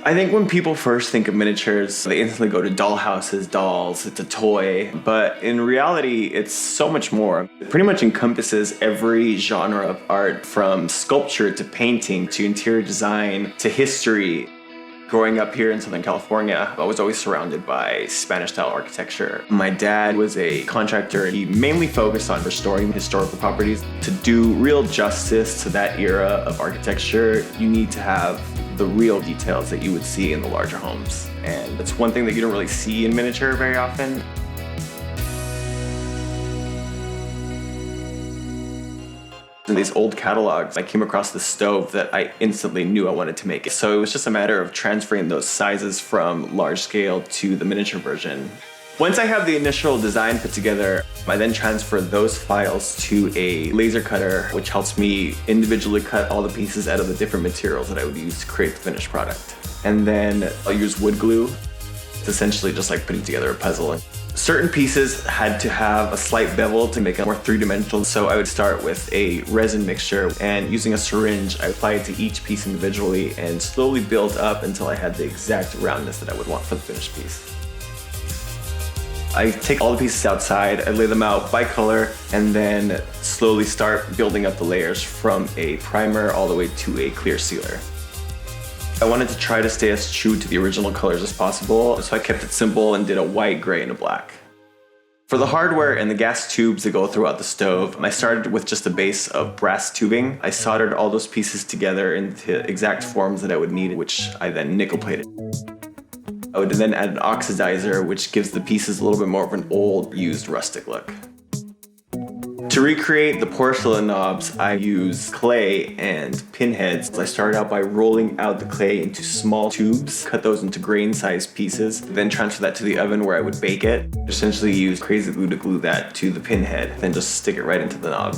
I think when people first think of miniatures, they instantly go to dollhouses, dolls, it's a toy. But in reality, it's so much more. It pretty much encompasses every genre of art, from sculpture to painting to interior design to history. Growing up here in Southern California, I was always surrounded by Spanish-style architecture. My dad was a contractor. He mainly focused on restoring historical properties. To do real justice to that era of architecture, you need to have the real details that you would see in the larger homes. And it's one thing that you don't really see in miniature very often. In these old catalogs, I came across the stove that I instantly knew I wanted to make. So it was just a matter of transferring those sizes from large scale to the miniature version. Once I have the initial design put together, I then transfer those files to a laser cutter, which helps me individually cut all the pieces out of the different materials that I would use to create the finished product. And then I'll use wood glue. It's essentially just like putting together a puzzle. Certain pieces had to have a slight bevel to make it more three-dimensional, so I would start with a resin mixture, and using a syringe, I apply it to each piece individually and slowly build up until I had the exact roundness that I would want for the finished piece. I take all the pieces outside, I lay them out by color, and then slowly start building up the layers from a primer all the way to a clear sealer. I wanted to try to stay as true to the original colors as possible, so I kept it simple and did a white, gray, and a black. For the hardware and the gas tubes that go throughout the stove, I started with just a base of brass tubing. I soldered all those pieces together into exact forms that I would need, which I then nickel plated. I would then add an oxidizer, which gives the pieces a little bit more of an old, used, rustic look. To recreate the porcelain knobs, I use clay and pinheads. I started out by rolling out the clay into small tubes, cut those into grain-sized pieces, then transfer that to the oven where I would bake it. Essentially use crazy glue to glue that to the pinhead, then just stick it right into the knob.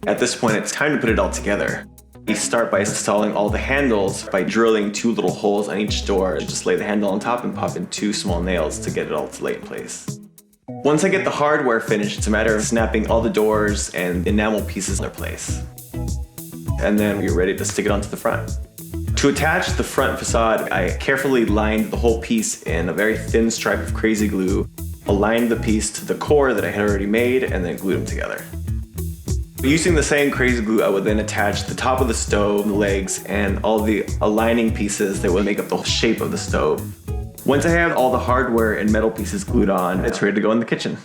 At this point, it's time to put it all together. You start by installing all the handles by drilling 2 little holes on each door. You just lay the handle on top and pop in 2 small nails to get it all to lay in place. Once I get the hardware finished, it's a matter of snapping all the doors and enamel pieces in their place. And then you're ready to stick it onto the front. To attach the front facade, I carefully lined the whole piece in a very thin stripe of crazy glue, aligned the piece to the core that I had already made, and then glued them together. Using the same crazy glue, I would then attach the top of the stove, the legs, and all the aligning pieces that would make up the shape of the stove. Once I have all the hardware and metal pieces glued on, it's ready to go in the kitchen.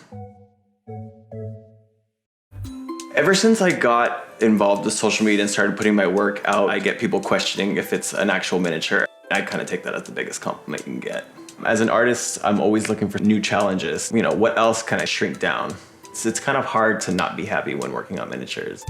Ever since I got involved with social media and started putting my work out, I get people questioning if it's an actual miniature. I kind of take that as the biggest compliment you can get. As an artist, I'm always looking for new challenges. What else can I shrink down? It's kind of hard to not be happy when working on miniatures.